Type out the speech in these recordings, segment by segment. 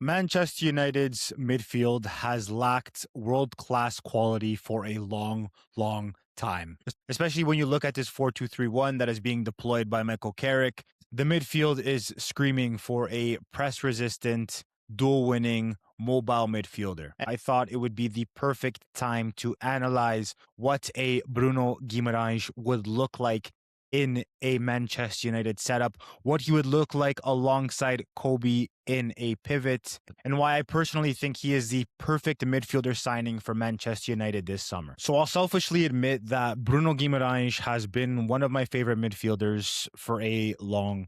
Manchester United's midfield has lacked world-class quality for a long time. Especially when you look at this 4-2-3-1 that is being deployed by Michael Carrick. The midfield is screaming for a press-resistant, duel-winning, mobile midfielder. I thought it would be the perfect time to analyze what a Bruno Guimarães would look like in a Manchester United setup, what he would look like alongside Kobe in a pivot, and why I personally think he is the perfect midfielder signing for Manchester United this summer. So I'll selfishly admit that Bruno Guimarães has been one of my favorite midfielders for a long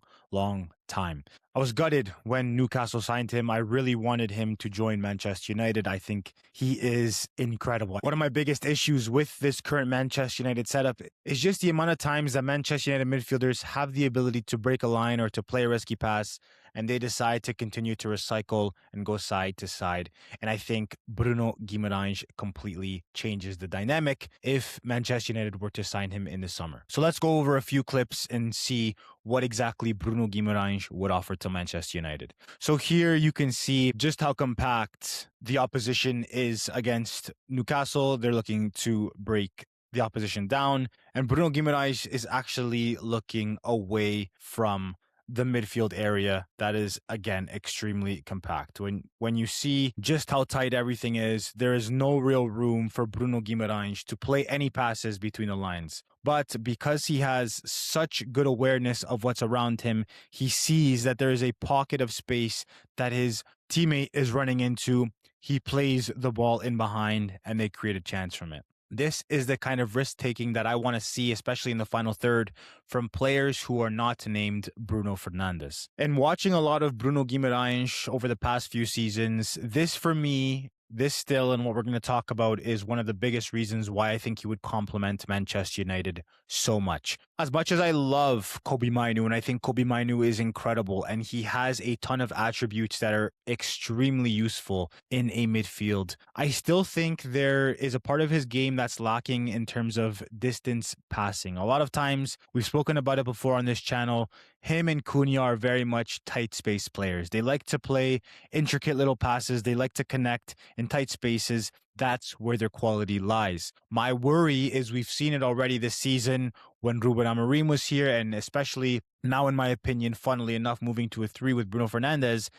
time. I was gutted when Newcastle signed him. I really wanted him to join Manchester United. I think he is incredible. One of my biggest issues with this current Manchester United setup is just the amount of times that Manchester United midfielders have the ability to break a line or to play a risky pass, and they decide to continue to recycle and go side to side. And I think Bruno Guimarães completely changes the dynamic if Manchester United were to sign him in the summer. So let's go over a few clips and see what exactly Bruno Guimarães would offer to Manchester United. So here you can see just how compact the opposition is against Newcastle. They're looking to break the opposition down, and Bruno Guimarães is actually looking away from the midfield area that is, again, extremely compact. When you see just how tight everything is, there is no real room for Bruno Guimarães to play any passes between the lines. But because he has such good awareness of what's around him, he sees that there is a pocket of space that his teammate is running into. He plays the ball in behind, and they create a chance from it. This is the kind of risk-taking that I want to see, especially in the final third, from players who are not named Bruno Fernandes. And watching a lot of Bruno Guimarães over the past few seasons, this for me, this still, and what we're going to talk about, is one of the biggest reasons why I think he would complement Manchester United so much. As much as I love Kobe Mainoo, and I think Kobe Mainoo is incredible, and he has a ton of attributes that are extremely useful in a midfield, I still think there is a part of his game that's lacking in terms of distance passing. A lot of times, we've spoken about it before on this channel, him and Cunha are very much tight space players. They like to play intricate little passes. They like to connect in tight spaces. That's where their quality lies. My worry is we've seen it already this season when Ruben Amorim was here, and especially now, in my opinion, funnily enough, moving to a 3 with Bruno Fernandes,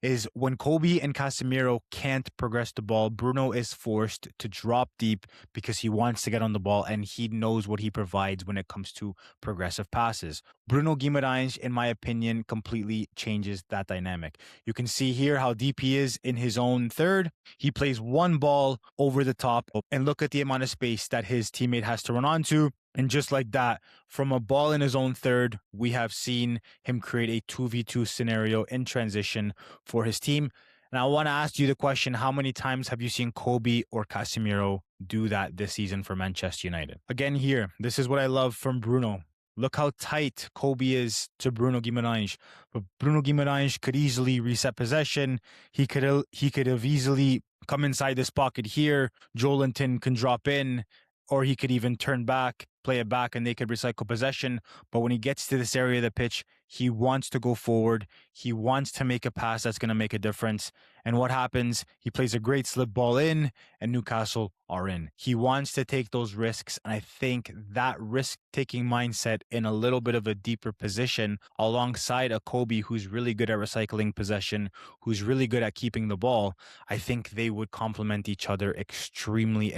is when Kobe and Casemiro can't progress the ball, Bruno is forced to drop deep because he wants to get on the ball, and he knows what he provides when it comes to progressive passes. Bruno Guimarães, in my opinion, completely changes that dynamic. You can see here how deep he is in his own third. He plays one ball over the top, and look at the amount of space that his teammate has to run onto. And just like that, from a ball in his own third, we have seen him create a 2v2 scenario in transition for his team. And I want to ask you the question, how many times have you seen Kobe or Casemiro do that this season for Manchester United? Again here, this is what I love from Bruno. Look how tight Kobe is to Bruno Guimarães. But Bruno Guimarães could easily reset possession. He could have easily come inside this pocket here. Joelinton can drop in, or he could even turn back, play it back, and they could recycle possession. But when he gets to this area of the pitch, he wants to go forward. He wants to make a pass that's going to make a difference. And what happens? He plays a great slip ball in, and Newcastle are in. He wants to take those risks, and I think that risk-taking mindset in a little bit of a deeper position alongside a Kobe who's really good at recycling possession, who's really good at keeping the ball, I think they would complement each other extremely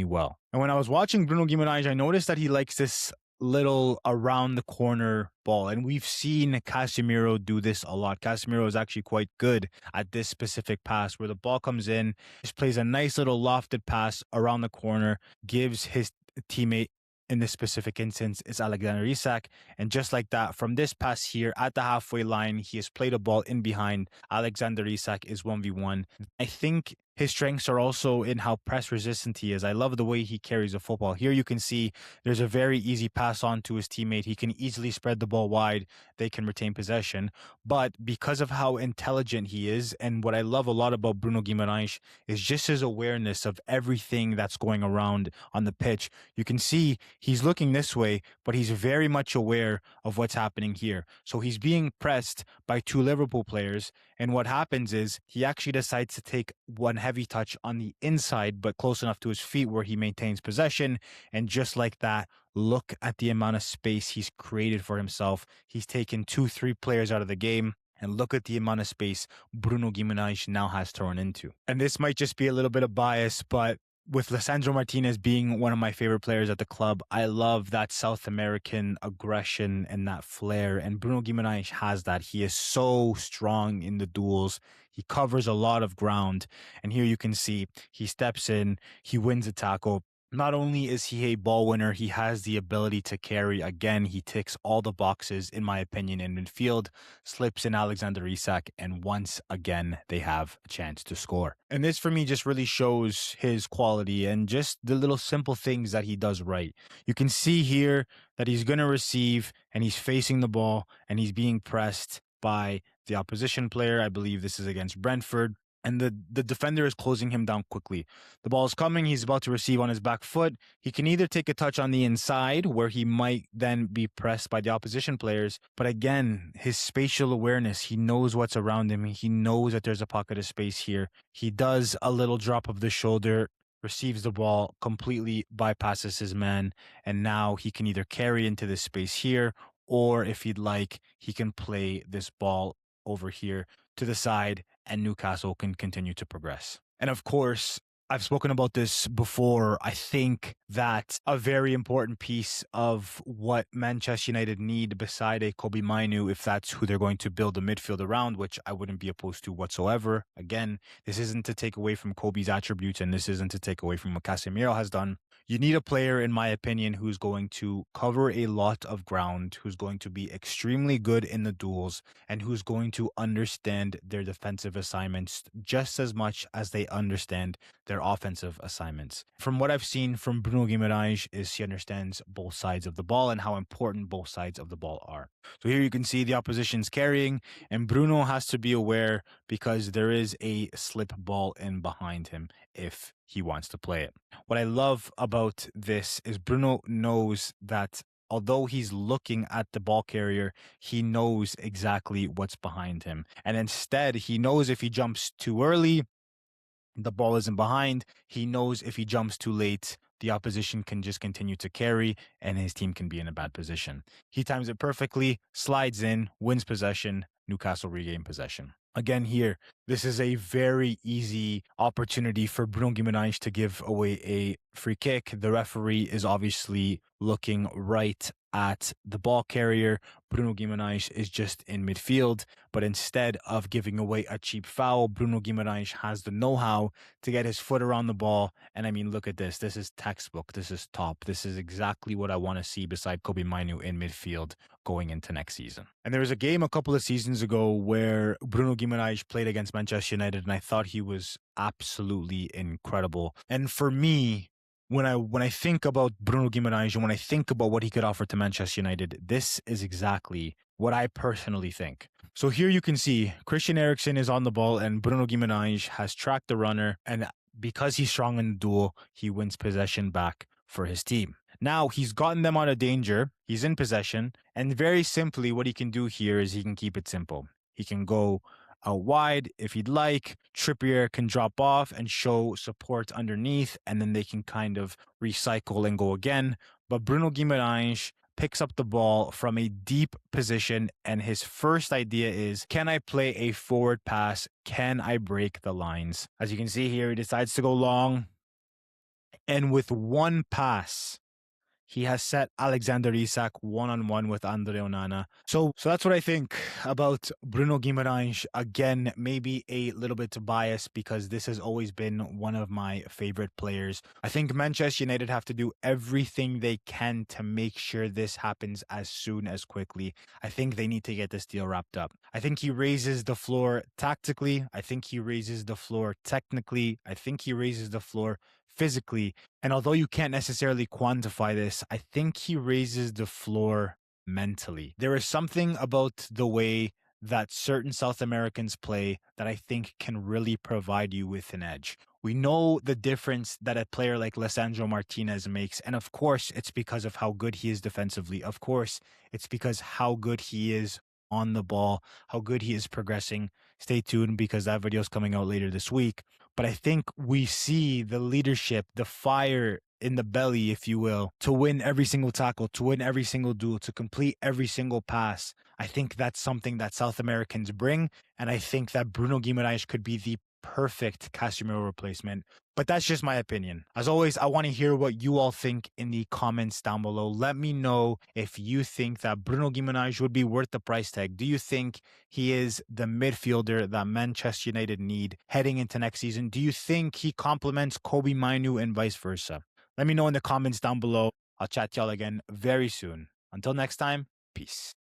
well. And when I was watching Bruno Guimarães, I noticed that he likes this little around the corner ball, and we've seen Casemiro do this a lot. Casemiro is actually quite good at this specific pass where the ball comes in, just plays a nice little lofted pass around the corner, gives his teammate, in this specific instance, is Alexander Isak. And just like that, from this pass here at the halfway line, he has played a ball in behind. Alexander Isak is 1v1. I think his strengths are also in how press resistant he is. I love the way he carries the football. Here you can see there's a very easy pass on to his teammate. He can easily spread the ball wide. They can retain possession. But because of how intelligent he is, and what I love a lot about Bruno Guimarães is just his awareness of everything that's going around on the pitch. You can see he's looking this way, but he's very much aware of what's happening here. So he's being pressed by two Liverpool players. And what happens is he actually decides to take one heavy touch on the inside, but close enough to his feet where he maintains possession. And just like that, look at the amount of space he's created for himself. He's taken 2-3 players out of the game. And look at the amount of space Bruno Guimarães now has thrown into. And this might just be a little bit of bias, but with Lisandro Martinez being one of my favorite players at the club, I love that South American aggression and that flair. And Bruno Guimarães has that. He is so strong in the duels. He covers a lot of ground. And here you can see he steps in, he wins a tackle. Not only is he a ball winner, he has the ability to carry. Again, he ticks all the boxes, in my opinion, in midfield, slips in Alexander Isak, and once again, they have a chance to score. And this, for me, just really shows his quality and just the little simple things that he does right. You can see here that he's going to receive, and he's facing the ball, and he's being pressed by the opposition player. I believe this is against Brentford. And the defender is closing him down quickly. The ball is coming. He's about to receive on his back foot. He can either take a touch on the inside, where he might then be pressed by the opposition players. But again, his spatial awareness, he knows what's around him. He knows that there's a pocket of space here. He does a little drop of the shoulder, receives the ball, completely bypasses his man. And now he can either carry into this space here, or if he'd like, he can play this ball over here to the side, and Newcastle can continue to progress. And of course, I've spoken about this before. I think that a very important piece of what Manchester United need beside a Kobbie Mainoo, if that's who they're going to build a midfield around, which I wouldn't be opposed to whatsoever. Again, this isn't to take away from Kobbie's attributes, and this isn't to take away from what Casemiro has done. You need a player, in my opinion, who's going to cover a lot of ground, who's going to be extremely good in the duels, and who's going to understand their defensive assignments just as much as they understand their offensive assignments. From what I've seen from Bruno Guimarães is he understands both sides of the ball and how important both sides of the ball are. So here you can see the opposition's carrying, and Bruno has to be aware because there is a slip ball in behind him if he wants to play it. What I love about this is Bruno knows that although he's looking at the ball carrier, he knows exactly what's behind him. And instead, he knows if he jumps too early, the ball isn't behind. He knows if he jumps too late, the opposition can just continue to carry and his team can be in a bad position. He times it perfectly, slides in, wins possession, Newcastle regain possession. Again here, this is a very easy opportunity for Bruno Guimarães to give away a free kick. The referee is obviously looking right at the ball carrier. Bruno Guimarães is just in midfield, but instead of giving away a cheap foul, Bruno Guimarães has the know-how to get his foot around the ball. And I mean, look at this. This is textbook. This is top. This is exactly what I want to see beside Kobbie Mainoo in midfield going into next season. And there was a game a couple of seasons ago where Bruno Guimarães played against Manchester United, and I thought he was absolutely incredible. And for me, when I think about Bruno Guimarães and when I think about what he could offer to Manchester United, this is exactly what I personally think. So here you can see Christian Eriksen is on the ball and Bruno Guimarães has tracked the runner, and because he's strong in the duel, he wins possession back for his team. Now he's gotten them out of danger, he's in possession, and very simply what he can do here is he can keep it simple. He can go out wide if he'd like. Trippier can drop off and show support underneath, and then they can kind of recycle and go again. But Bruno Guimarães picks up the ball from a deep position, and his first idea is, can I play a forward pass? Can I break the lines? As you can see here, he decides to go long, and with one pass, He has set Alexander Isak one-on-one with Andre Onana. So that's what I think about Bruno Guimarães. Again, maybe a little bit biased because this has always been one of my favorite players. I think Manchester United have to do everything they can to make sure this happens as soon as quickly. I think they need to get this deal wrapped up. I think he raises the floor tactically. I think he raises the floor technically. I think he raises the floor physically. And although you can't necessarily quantify this, I think he raises the floor mentally. There is something about the way that certain South Americans play that I think can really provide you with an edge. We know the difference that a player like Lisandro Martinez makes. And of course, it's because of how good he is defensively. Of course, it's because how good he is on the ball, how good he is progressing. Stay tuned because that video is coming out later this week. But I think we see the leadership, the fire in the belly, if you will, to win every single tackle, to win every single duel, to complete every single pass. I think that's something that South Americans bring. And I think that Bruno Guimarães could be the perfect Casemiro replacement. But that's just my opinion. As always, I want to hear what you all think in the comments down below. Let me know if you think that Bruno Guimarães would be worth the price tag. Do you think he is the midfielder that Manchester United need heading into next season? Do you think he complements Kobe Mainoo and vice versa? Let me know in the comments down below. I'll chat to y'all again very soon. Until next time, peace.